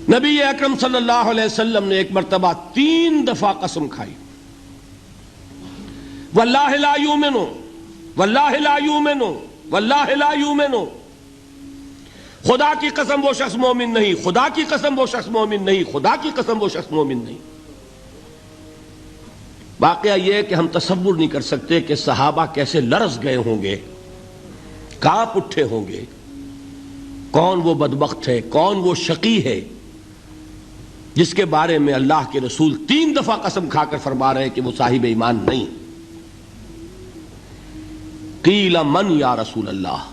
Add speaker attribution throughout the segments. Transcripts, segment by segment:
Speaker 1: نبی اکرم صلی اللہ علیہ وسلم نے ایک مرتبہ 3 دفعہ قسم کھائی، واللہ لا یؤمنو، واللہ لا یؤمنو، واللہ لا یؤمنو، خدا کی قسم وہ شخص مومن نہیں، خدا کی قسم وہ شخص مومن نہیں، خدا کی قسم وہ شخص مومن نہیں۔ واقعہ یہ کہ ہم تصور نہیں کر سکتے کہ صحابہ کیسے لرز گئے ہوں گے، کانپ اٹھے ہوں گے، کون وہ بدبخت ہے، کون وہ شقی ہے جس کے بارے میں اللہ کے رسول 3 دفعہ قسم کھا کر فرما رہے ہیں کہ وہ صاحب ایمان نہیں۔ قیل من یا رسول اللہ،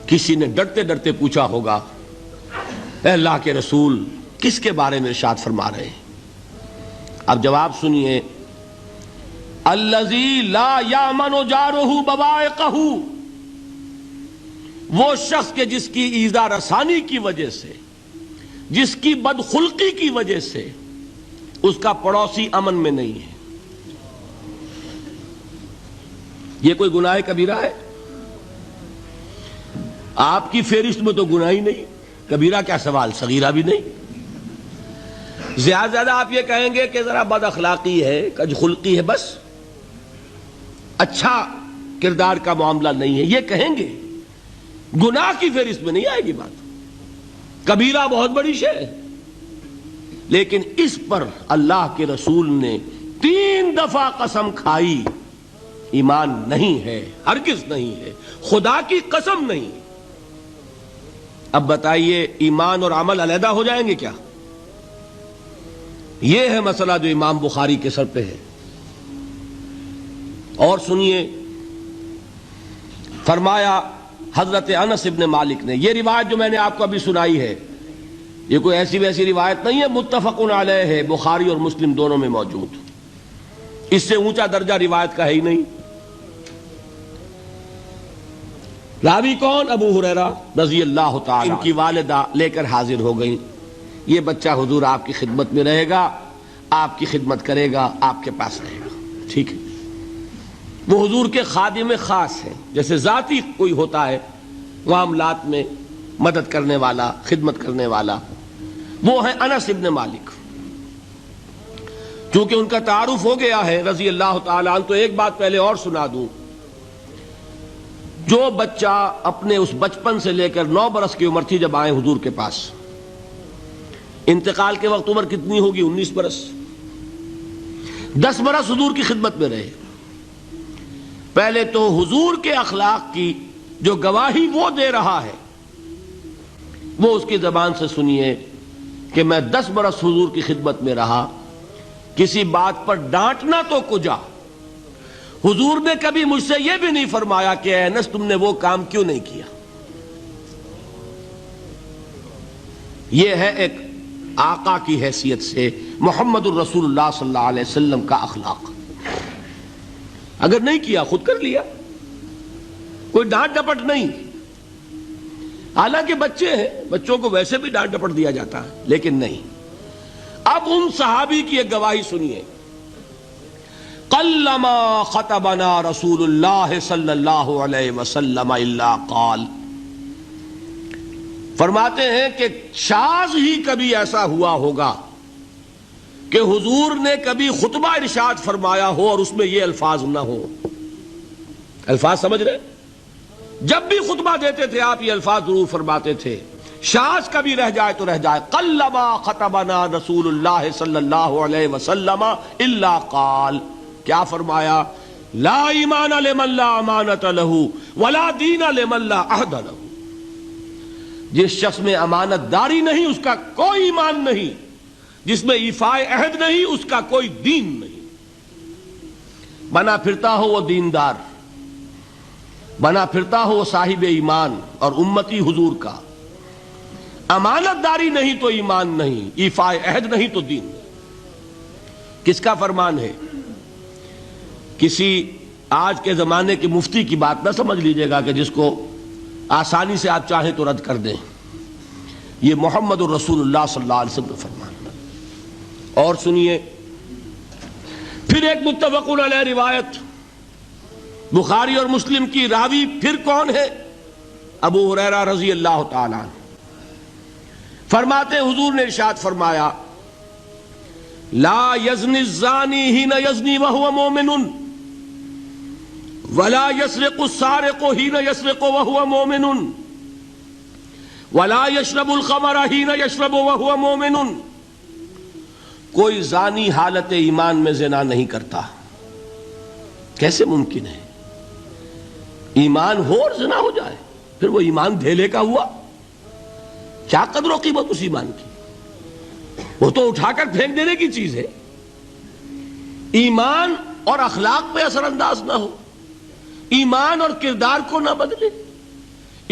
Speaker 1: کسی نے ڈرتے ڈرتے پوچھا ہوگا اے اللہ کے رسول کس کے بارے میں ارشاد فرما رہے ہیں؟ اب جواب سنیے، الذی لا یامن جارہ بوائقہ، وہ شخص کے جس کی ایذا رسانی کی وجہ سے، جس کی بدخلقی کی وجہ سے اس کا پڑوسی امن میں نہیں ہے۔ یہ کوئی گناہ کبیرہ ہے؟ آپ کی فہرست میں تو گناہ ہی نہیں، کبیرہ کیا سوال، صغیرہ بھی نہیں۔ زیادہ آپ یہ کہیں گے کہ ذرا بد اخلاقی ہے، کج خلقی ہے، بس اچھا کردار کا معاملہ نہیں ہے، یہ کہیں گے، گناہ کی فہرست میں نہیں آئے گی بات۔ کبیرہ بہت بڑی شے ہے، لیکن اس پر اللہ کے رسول نے 3 دفعہ قسم کھائی، ایمان نہیں ہے، ہرگز نہیں ہے، خدا کی قسم نہیں۔ اب بتائیے ایمان اور عمل علیحدہ ہو جائیں گے کیا؟ یہ ہے مسئلہ جو امام بخاری کے سر پہ ہے۔ اور سنیے، فرمایا حضرت انس ابن مالک نے، یہ روایت جو میں نے آپ کو ابھی سنائی ہے یہ کوئی ایسی ویسی روایت نہیں ہے، متفق علیہ ہے، بخاری اور مسلم دونوں میں موجود، اس سے اونچا درجہ روایت کا ہے ہی نہیں۔ راوی کون؟ ابو ہریرہ رضی اللہ تعالی، ان کی والدہ لے کر حاضر ہو گئیں، یہ بچہ حضور آپ کی خدمت میں رہے گا، آپ کی خدمت کرے گا، آپ کے پاس رہے گا، ٹھیک ہے۔ وہ حضور کے خادم خاص ہیں، جیسے ذاتی کوئی ہوتا ہے معاملات میں مدد کرنے والا، خدمت کرنے والا، وہ ہیں انس ابن مالک۔ چونکہ ان کا تعارف ہو گیا ہے رضی اللہ تعالیٰ عنہ، تو ایک بات پہلے اور سنا دوں، جو بچہ اپنے اس بچپن سے لے کر 9 برس کی عمر تھی جب آئے حضور کے پاس، انتقال کے وقت عمر کتنی ہوگی؟ 19 برس، 10 برس حضور کی خدمت میں رہے۔ پہلے تو حضور کے اخلاق کی جو گواہی وہ دے رہا ہے وہ اس کی زبان سے سنیے کہ میں 10 برس حضور کی خدمت میں رہا، کسی بات پر ڈانٹنا تو کجا، حضور نے کبھی مجھ سے یہ بھی نہیں فرمایا کہ اے انس تم نے وہ کام کیوں نہیں کیا۔ یہ ہے ایک آقا کی حیثیت سے محمد الرسول اللہ صلی اللہ علیہ وسلم کا اخلاق۔ اگر نہیں کیا خود کر لیا، کوئی ڈانٹ ڈپٹ نہیں، حالانکہ بچے ہیں، بچوں کو ویسے بھی ڈانٹ ڈپٹ دیا جاتا ہے، لیکن نہیں۔ اب ان صحابی کی ایک گواہی سنیے، قلما خطبنا رسول اللہ صلی اللہ علیہ وسلم الا قال، فرماتے ہیں کہ شاذ ہی کبھی ایسا ہوا ہوگا کہ حضور نے کبھی خطبہ ارشاد فرمایا ہو اور اس میں یہ الفاظ نہ ہو۔ الفاظ سمجھ رہے؟ جب بھی خطبہ دیتے تھے آپ یہ الفاظ ضرور فرماتے تھے، شاذ کبھی رہ جائے تو رہ جائے، قلما خطبنا رسول اللہ صلی اللہ علیہ وسلم الا قال، کیا فرمایا؟ لا ایمان لمن لا امانت لہ ولا دین لمن لا عہد لہ، جس شخص میں امانت داری نہیں اس کا کوئی ایمان نہیں، جس میں ایفاء عہد نہیں اس کا کوئی دین نہیں۔ بنا پھرتا ہو وہ دیندار، بنا پھرتا ہو وہ صاحب ایمان اور امتی حضور کا، امانت داری نہیں تو ایمان نہیں، ایفاء عہد نہیں تو دین نہیں۔ کس کا فرمان ہے؟ کسی آج کے زمانے کے مفتی کی بات نہ سمجھ لیجئے گا کہ جس کو آسانی سے آپ چاہیں تو رد کر دیں، یہ محمد الرسول اللہ صلی اللہ علیہ وسلم کا فرمان۔ اور سنیے پھر ایک متفق علیہ روایت بخاری اور مسلم کی، راوی پھر کون ہے؟ ابو ہریرہ رضی اللہ تعالیٰ عنہ۔ فرماتے حضور نے ارشاد فرمایا لا یزنی الزانی حین یزنی وہو مومن ولا یسرق السارق حین یسرق وہو مومن ولا یشرب الخمر حین یشرب وہو مومن. کوئی زانی حالت ایمان میں زنا نہیں کرتا. کیسے ممکن ہے؟ ایمان ہو اور زنا ہو جائے، پھر وہ ایمان دھیلے کا ہوا؟ کیا قدر و قیمت اس ایمان کی؟ وہ تو اٹھا کر پھینک دینے کی چیز ہے. ایمان اور اخلاق پہ اثر انداز نہ ہو، ایمان اور کردار کو نہ بدلے،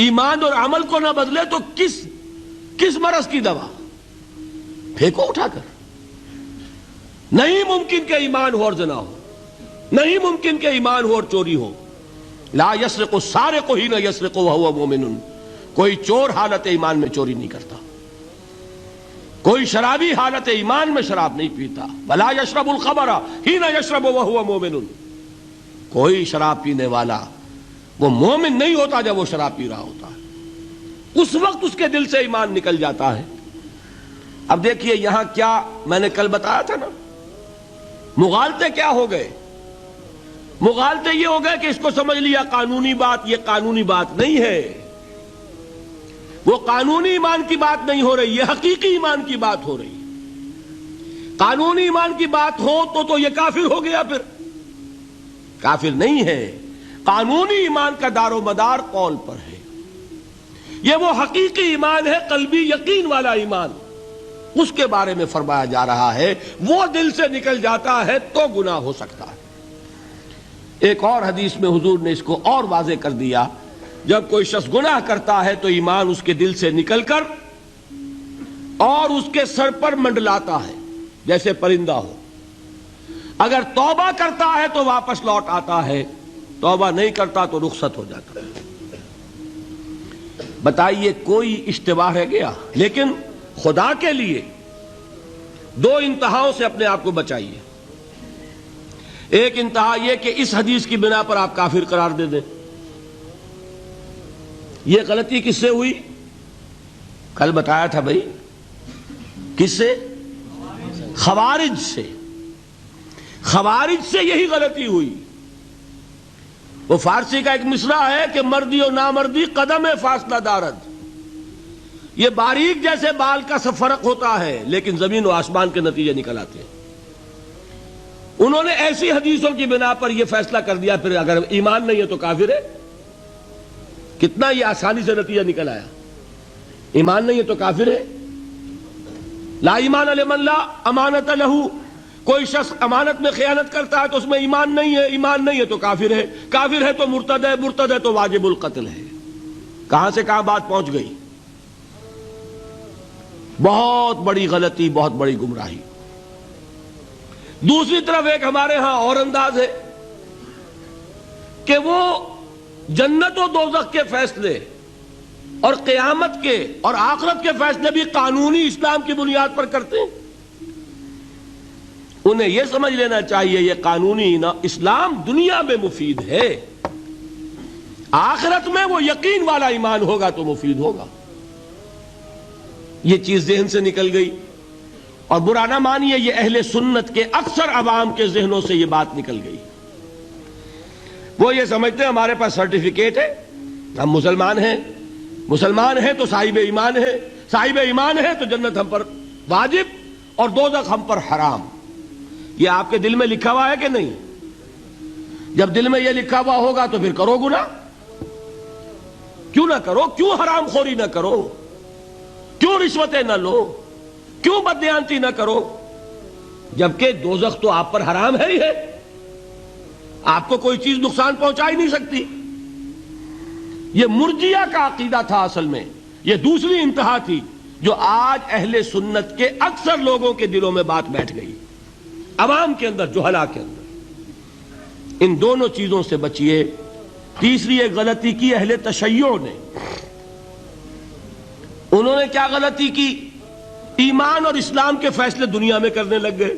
Speaker 1: ایمان اور عمل کو نہ بدلے تو کس مرض کی دوا؟ پھینکو اٹھا کر. نہیں ممکن کہ ایمان ہو اور زنا ہو، نہیں ممکن کہ ایمان ہو اور چوری ہو. لا یسرق السارق حین یسرق وہو مومن. کوئی چور حالت ایمان میں چوری نہیں کرتا، کوئی شرابی حالت ایمان میں شراب نہیں پیتا. ولا یشرب الخمر حین یشرب وہو مومن. کوئی شراب پینے والا وہ مومن نہیں ہوتا جب وہ شراب پی رہا ہوتا ہے، اس وقت اس کے دل سے ایمان نکل جاتا ہے. اب دیکھیے یہاں کیا میں نے کل بتایا تھا نا، مغالطے کیا ہو گئے؟ مغالطے یہ ہو گئے کہ اس کو سمجھ لیا قانونی بات. یہ قانونی بات نہیں ہے، وہ قانونی ایمان کی بات نہیں ہو رہی، یہ حقیقی ایمان کی بات ہو رہی. قانونی ایمان کی بات ہو تو یہ کافر ہو گیا. پھر کافر نہیں ہے. قانونی ایمان کا دار و مدار قول پر ہے. یہ وہ حقیقی ایمان ہے، قلبی یقین والا ایمان. اس کے بارے میں فرمایا جا رہا ہے وہ دل سے نکل جاتا ہے تو گناہ ہو سکتا ہے. ایک اور حدیث میں حضور نے اس کو اور واضح کر دیا. جب کوئی شخص گناہ کرتا ہے تو ایمان اس کے دل سے نکل کر اور اس کے سر پر منڈلاتا ہے جیسے پرندہ ہو. اگر توبہ کرتا ہے تو واپس لوٹ آتا ہے، توبہ نہیں کرتا تو رخصت ہو جاتا ہے. بتائیے کوئی اشتباہ رہ گیا؟ لیکن خدا کے لیے دو انتہاؤں سے اپنے آپ کو بچائیے. ایک انتہا یہ کہ اس حدیث کی بنا پر آپ کافر قرار دے دیں. یہ غلطی کس سے ہوئی؟ کل بتایا تھا بھائی، کس سے؟ خوارج سے. خوارج سے یہی غلطی ہوئی. وہ فارسی کا ایک مصرع ہے کہ مردی و نامردی قدم فاصلہ دارد. یہ باریک جیسے بال کا سا فرق ہوتا ہے لیکن زمین و آسمان کے نتیجے نکل آتے ہیں. انہوں نے ایسی حدیثوں کی بنا پر یہ فیصلہ کر دیا پھر اگر ایمان نہیں ہے تو کافر ہے. کتنا یہ آسانی سے نتیجہ نکل آیا. ایمان نہیں ہے تو کافر ہے. لا ایمان لمن لا امانت لہو. کوئی شخص امانت میں خیانت کرتا ہے تو اس میں ایمان نہیں ہے، ایمان نہیں ہے تو کافر ہے. کافر ہے تو مرتد ہے، مرتد ہے تو واجب القتل ہے. کہاں سے کہاں بات پہنچ گئی؟ بہت بڑی غلطی، بہت بڑی گمراہی. دوسری طرف ایک ہمارے ہاں اور انداز ہے کہ وہ جنت و دوزخ کے فیصلے اور قیامت کے اور آخرت کے فیصلے بھی قانونی اسلام کی بنیاد پر کرتے ہیں. انہیں یہ سمجھ لینا چاہیے یہ قانونی اسلام دنیا میں مفید ہے، آخرت میں وہ یقین والا ایمان ہوگا تو مفید ہوگا. یہ چیز ذہن سے نکل گئی. اور برا نہ مانیے یہ اہل سنت کے اکثر عوام کے ذہنوں سے یہ بات نکل گئی. وہ یہ سمجھتے ہیں ہمارے پاس سرٹیفکیٹ ہے، ہم مسلمان ہیں، مسلمان ہیں تو صاحب ایمان ہے، صاحب ایمان ہے تو جنت ہم پر واجب اور دوزخ ہم پر حرام. یہ آپ کے دل میں لکھا ہوا ہے کہ نہیں؟ جب دل میں یہ لکھا ہوا ہوگا تو پھر کرو گناہ. کیوں نہ کرو؟ کیوں حرام خوری نہ کرو؟ کیوں رشوتیں نہ لو؟ کیوں بددیانتی نہ کرو؟ جبکہ دوزخ تو آپ پر حرام ہے ہی ہے، آپ کو کوئی چیز نقصان پہنچا ہی نہیں سکتی. یہ مرجیہ کا عقیدہ تھا اصل میں. یہ دوسری انتہا تھی جو آج اہل سنت کے اکثر لوگوں کے دلوں میں بات بیٹھ گئی، عوام کے اندر، جہلا کے اندر. ان دونوں چیزوں سے بچیے. تیسری ایک غلطی کی اہل تشیع نے. انہوں نے کیا غلطی کی؟ ایمان اور اسلام کے فیصلے دنیا میں کرنے لگ گئے.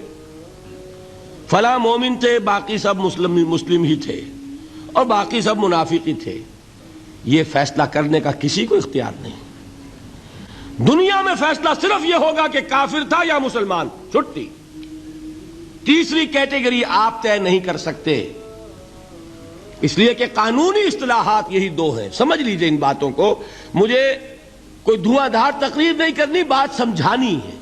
Speaker 1: فلاں مومن تھے، باقی سب مسلم ہی تھے اور باقی سب منافق ہی تھے. یہ فیصلہ کرنے کا کسی کو اختیار نہیں. دنیا میں فیصلہ صرف یہ ہوگا کہ کافر تھا یا مسلمان، چھٹی۔ تیسری کیٹیگری آپ طے نہیں کر سکتے، اس لیے کہ قانونی اصطلاحات یہی دو ہیں۔ سمجھ لیجئے ان باتوں کو، مجھے کوئی دھواں دھار تقریر نہیں کرنی، بات سمجھانی ہے۔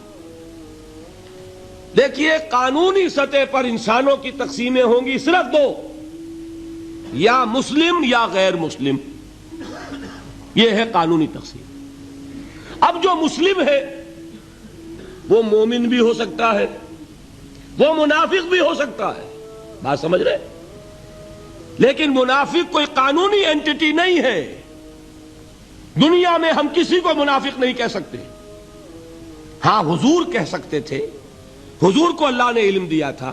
Speaker 1: دیکھیے، قانونی سطح پر انسانوں کی تقسیمیں ہوں گی صرف دو، یا مسلم یا غیر مسلم، یہ ہے قانونی تقسیم۔ اب جو مسلم ہے وہ مومن بھی ہو سکتا ہے، وہ منافق بھی ہو سکتا ہے، بات سمجھ رہے؟ لیکن منافق کوئی قانونی اینٹی نہیں ہے۔ دنیا میں ہم کسی کو منافق نہیں کہہ سکتے، ہاں حضور کہہ سکتے تھے، حضور کو اللہ نے علم دیا تھا،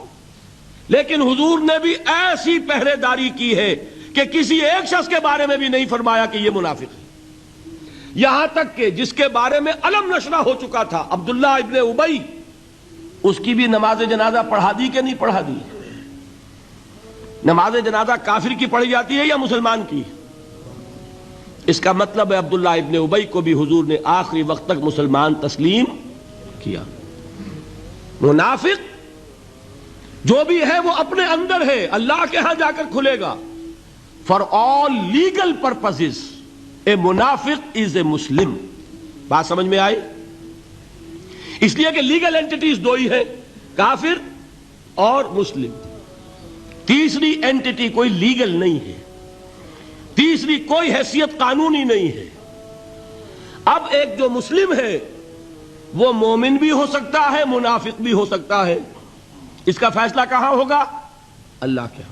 Speaker 1: لیکن حضور نے بھی ایسی پہرے داری کی ہے کہ کسی ایک شخص کے بارے میں بھی نہیں فرمایا کہ یہ منافق ہے۔ یہاں تک کہ جس کے بارے میں علم نشرہ ہو چکا تھا، عبداللہ ابن ابی، اس کی بھی نماز جنازہ پڑھا دی کہ نہیں پڑھا دی؟ نماز جنازہ کافر کی پڑھی جاتی ہے یا مسلمان کی؟ اس کا مطلب ہے عبداللہ ابن ابی کو بھی حضور نے آخری وقت تک مسلمان تسلیم کیا۔ منافق جو بھی ہے وہ اپنے اندر ہے، اللہ کے ہاں جا کر کھلے گا۔ فار آل لیگل پرپزز اے منافق از اے مسلم، بات سمجھ میں آئی؟ اس لیے کہ لیگل اینٹیٹیز دو ہی ہیں، کافر اور مسلم۔ تیسری اینٹیٹی کوئی لیگل نہیں ہے، تیسری کوئی حیثیت قانونی نہیں ہے۔ اب ایک جو مسلم ہے وہ مومن بھی ہو سکتا ہے، منافق بھی ہو سکتا ہے۔ اس کا فیصلہ کہاں ہوگا؟ اللہ کے ہاں۔